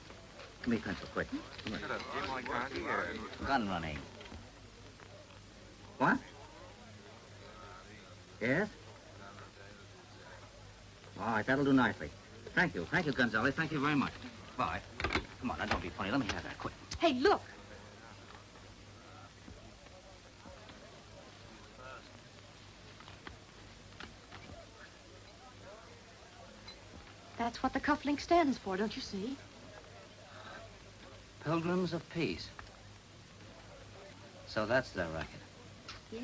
Give me a pencil, quick. Come here. Gun running. What? Yes? All right, that'll do nicely. Thank you, Gonzales. Thank you very much. Bye. Come on, now, don't be funny. Let me have that, quick. Hey, look. That's what the cufflink stands for, don't you see? Pilgrims of Peace. So that's their racket. Yes.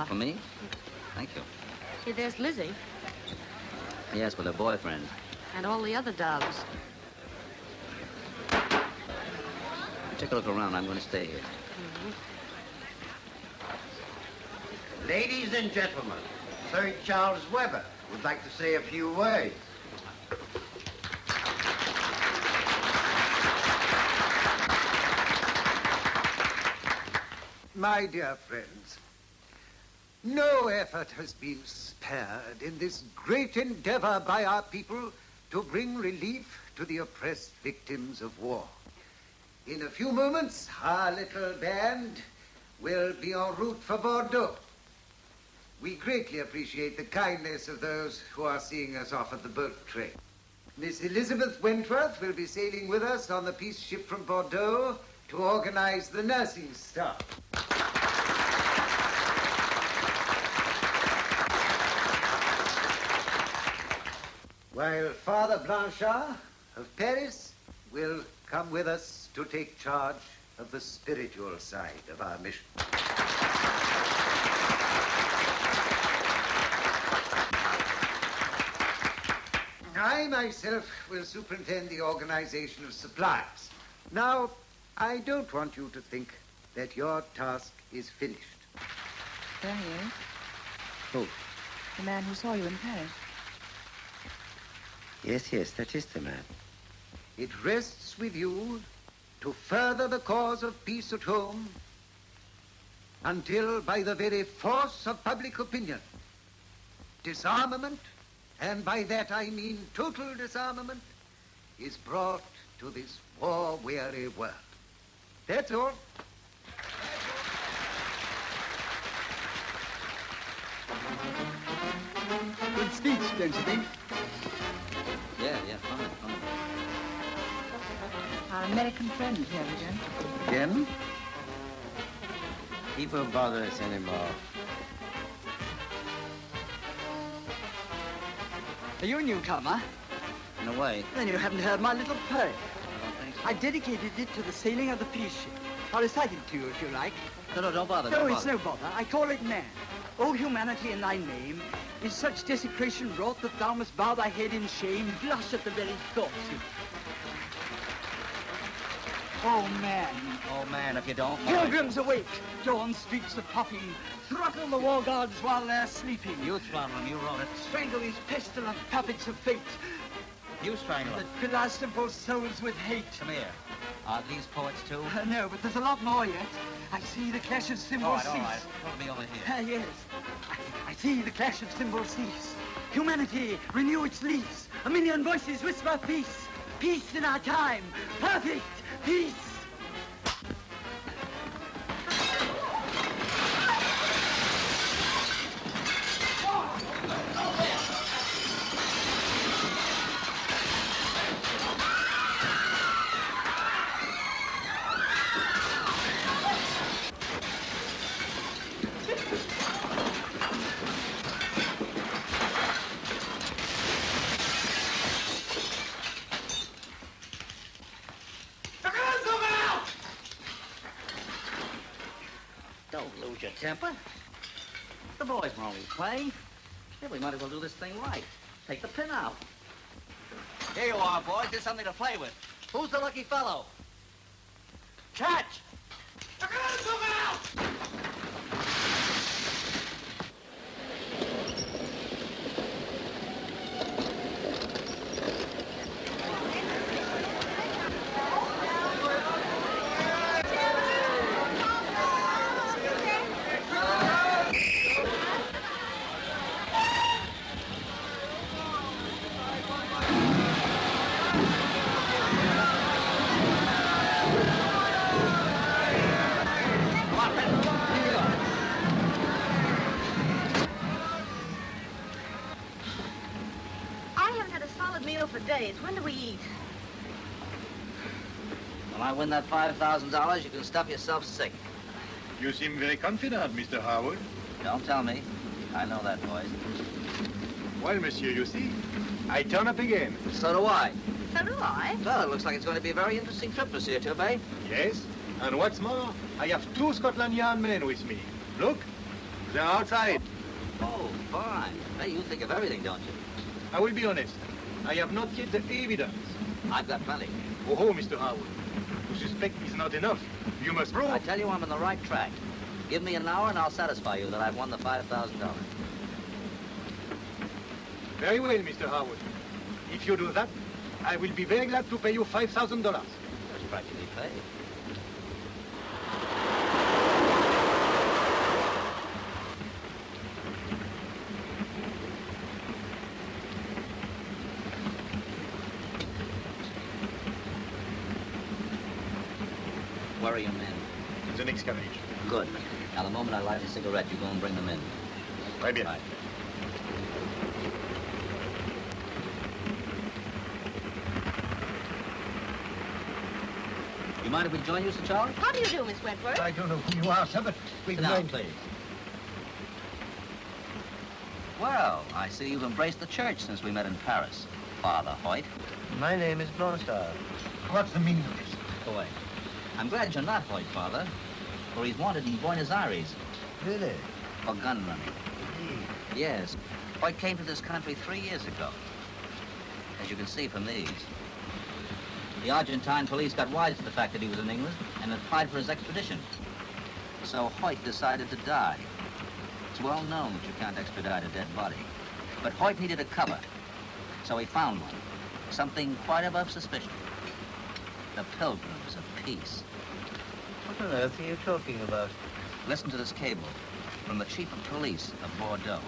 For me? Thank you. Hey, there's Lizzie. Yes, with her boyfriend. And all the other doves. Take a look around. I'm going to stay here. Ladies and gentlemen, Sir Charles Webber would like to say a few words. My dear friends, no effort has been spared in this great endeavor by our people to bring relief to the oppressed victims of war. In a few moments, our little band will be en route for Bordeaux. We greatly appreciate the kindness of those who are seeing us off at the boat train. Miss Elizabeth Wentworth will be sailing with us on the peace ship from Bordeaux to organize the nursing staff. While Father Blanchard of Paris will come with us to take charge of the spiritual side of our mission. I myself will superintend the organization of supplies. Now, I don't want you to think that your task is finished. There he is. Who? The man who saw you in Paris. Yes, that is the man. It rests with you to further the cause of peace at home until, by the very force of public opinion, disarmament, and by that I mean total disarmament, is brought to this war-weary world. That's all. Good speech, don't you think? Yeah, fine. Our American friend here again. Again? He won't bother us anymore. Are you a newcomer? In a way. Then you haven't heard my little poem. I don't think so. I dedicated it to the sailing of the peace ship. I'll recite it to you if you like. No, don't bother. No, don't it's bother. no bother. I call it man. O humanity, in thy name, is such desecration wrought that thou must bow thy head in shame, blush at the very thoughts. Oh, man. Oh, man, if you don't... Pilgrims awake. Dawn speaks of popping. Throttle the war gods while they're sleeping. You throttle them, you wrote it. Strangle these pestilent puppets of fate. You strangle them. That fill our simple souls with hate. Come here. Are these poets too? No, but there's a lot more yet. I see the clash of cymbals cease. All right. Put me over here. Yes. I see the clash of cymbals cease. Humanity, renew its lease. A million voices whisper peace. Peace in our time. Perfect peace. Don't lose your temper. The boys were only playing. Yeah, we might as well do this thing right. Take the pin out. Here you are, boys. There's something to play with. Who's the lucky fellow? Catch! For days. When do we eat? When I win that $5,000, you can stuff yourself sick. You seem very confident, Mr. Howard. Don't tell me. I know that, boys. Well, monsieur, you see, I turn up again. So do I. So do I. Well, it looks like it's going to be a very interesting trip, Monsieur Turbay. Yes, and what's more, I have 2 Scotland Yard men with me. Look, they're outside. Oh, fine. Hey, you think of everything, don't you? I will be honest. I have not yet the evidence. I've got plenty. Oh, Mr. Howard. To suspect is not enough. You must prove. I tell you I'm on the right track. Give me an hour and I'll satisfy you that I've won the $5,000. Very well, Mr. Howard. If you do that, I will be very glad to pay you $5,000. That's practically paid. Where are your men? In the next carriage. Good. Now, the moment I light a cigarette, you go and bring them in. Right bien. Right. You mind if we join you, Sir Charles? How do you do, Miss Wentworth? I don't know who you are, sir, but we Sit down, please. Well, I see you've embraced the church since we met in Paris, Father Hoyt. My name is Blanchard. What's the meaning of this? Go away. I'm glad you're not Hoyt, Father, for he's wanted in Buenos Aires. Really? For gun running. Indeed. Yes. Hoyt came to this country 3 years ago. As you can see from these. The Argentine police got wise to the fact that he was in England and applied for his extradition. So Hoyt decided to die. It's well known that you can't extradite a dead body. But Hoyt needed a cover, so he found one. Something quite above suspicion. The Pilgrims of Peace. What on earth are you talking about? Listen to this cable from the Chief of Police of Bourdelle.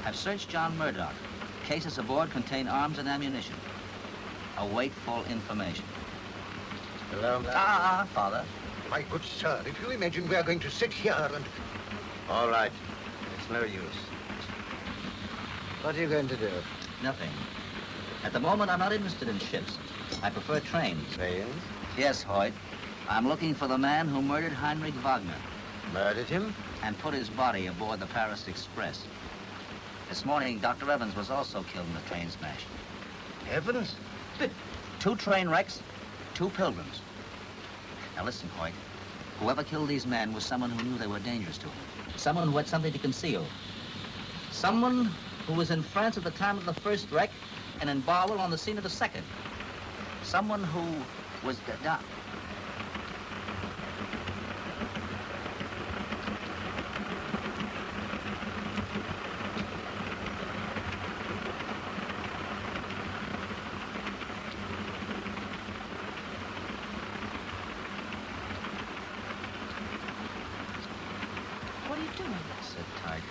I've searched John Murdoch. Cases aboard contain arms and ammunition. Await full information. Father. My good sir, if you imagine we are going to sit here and... All right. It's no use. What are you going to do? Nothing. At the moment, I'm not interested in ships. I prefer trains. Trains? Yes, Hoyt. I'm looking for the man who murdered Heinrich Wagner. Murdered him? And put his body aboard the Paris Express. This morning, Dr. Evans was also killed in the train smash. Evans? 2 train wrecks, 2 pilgrims. Now listen, Hoyt. Whoever killed these men was someone who knew they were dangerous to him. Someone who had something to conceal. Someone who was in France at the time of the first wreck and in Barwell on the scene of the second. Someone who was... What are you doing? Sit tight.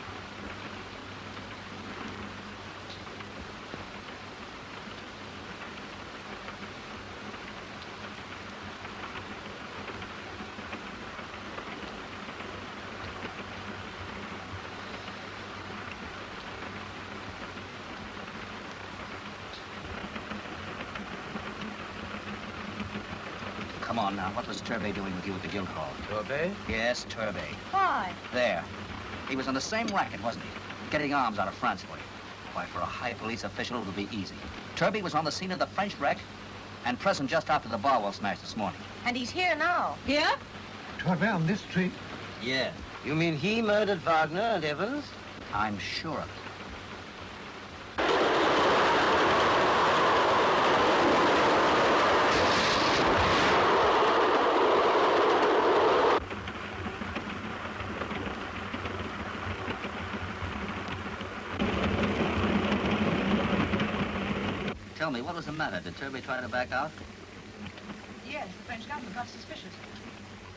Come on now, what was Turbay doing with you at the Guildhall? Turbay? Yes, Turbay. Why? There. He was on the same racket, wasn't he? Getting arms out of France for you. Why, for a high police official, it would be easy. Turbay was on the scene of the French wreck and present just after the Barwell smash this morning. And he's here now. Here? Turbay on this street? Yeah. You mean he murdered Wagner and Evans? I'm sure of it. Tell me, what was the matter? Did Turbay try to back out? Yes, the French government got suspicious.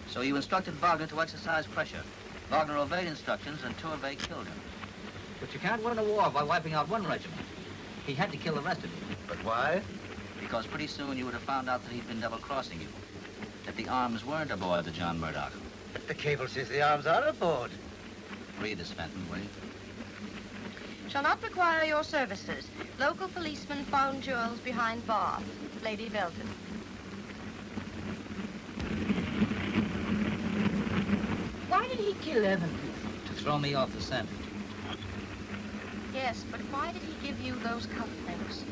So you instructed Wagner to exercise pressure. Wagner obeyed instructions and Turbay killed him. But you can't win a war by wiping out one regiment. He had to kill the rest of you. But why? Because pretty soon you would have found out that he'd been double-crossing you. That the arms weren't aboard the John Murdoch. The cable says the arms are aboard. Read this, Fenton, will you? Shall not require your services. Local policeman found jewels behind bar. Lady Belton. Why did he kill Evans? To throw me off the scent. Yes, but why did he give you those cufflinks?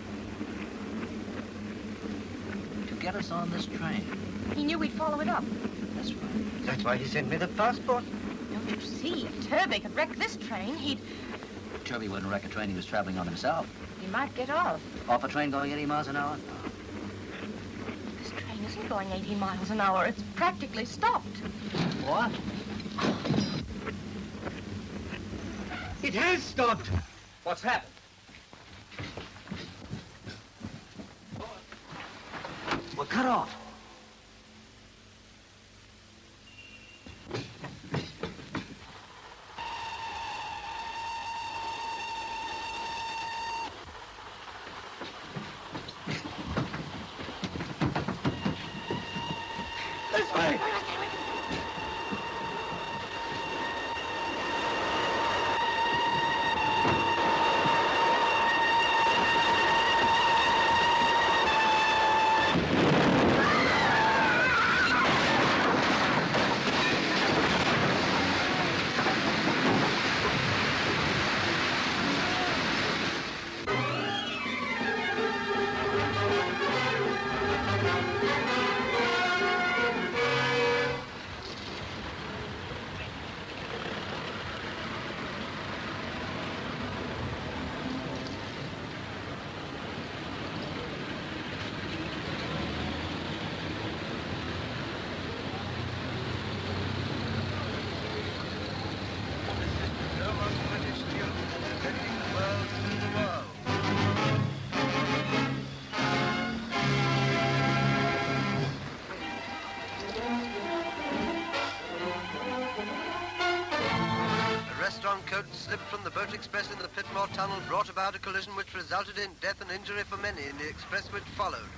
To get us on this train. He knew we'd follow it up. That's right. That's why he sent me the passport. Don't you see? If Turbay could wreck this train, he'd... Turbay wouldn't wreck a train he was traveling on himself. He might get off. Off a train going 80 miles an hour? This train isn't going 80 miles an hour. It's practically stopped. What? It has stopped. What's happened? We're cut off. This way! Coach slipped from the boat express in the Pitmore Tunnel brought about a collision which resulted in death and injury for many in the express which followed.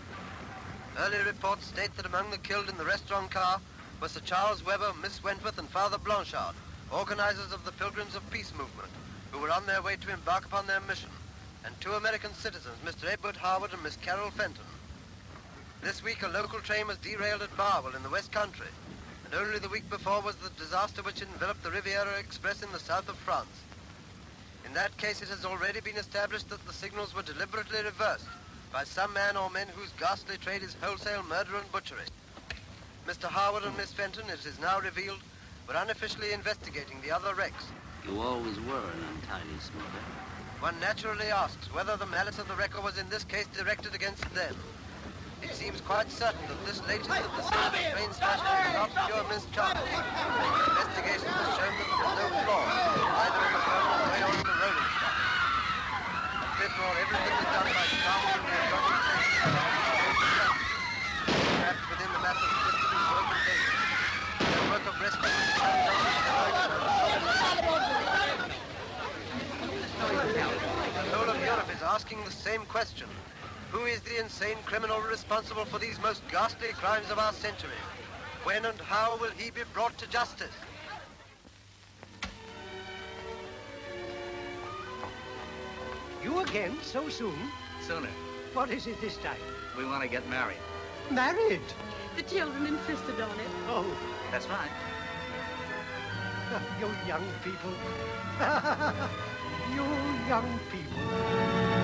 Early reports state that among the killed in the restaurant car were Sir Charles Webber, Miss Wentworth, and Father Blanchard, organizers of the Pilgrims of Peace movement, who were on their way to embark upon their mission, and 2 American citizens, Mr. Edward Harwood and Miss Carol Fenton. This week, a local train was derailed at Barwell in the West Country, and only the week before was the disaster which enveloped the Riviera Express in the south of France. In that case, it has already been established that the signals were deliberately reversed by some man or men whose ghastly trade is wholesale murder and butchery. Mr. Harwood and Miss Fenton, it is now revealed, were unofficially investigating the other wrecks. You always were an untidy smoker. One naturally asks whether the malice of the wrecker was in this case directed against them. It seems quite certain that this latest of the silver train smashing is not pure mischance. Investigation has shown that there is no flaw, either in the permanent way or in the rolling stock. And therefore, everything is done by staff and the adjoining station. Trapped within the massive system is broken daily. The work of rescue is carried on with the whole of Europe is asking the same question. Who is the insane criminal responsible for these most ghastly crimes of our century? When and how will he be brought to justice? You again, so soon? Sooner. What is it this time? We want to get married. Married? The children insisted on it. Oh. That's right. You young people. You young people.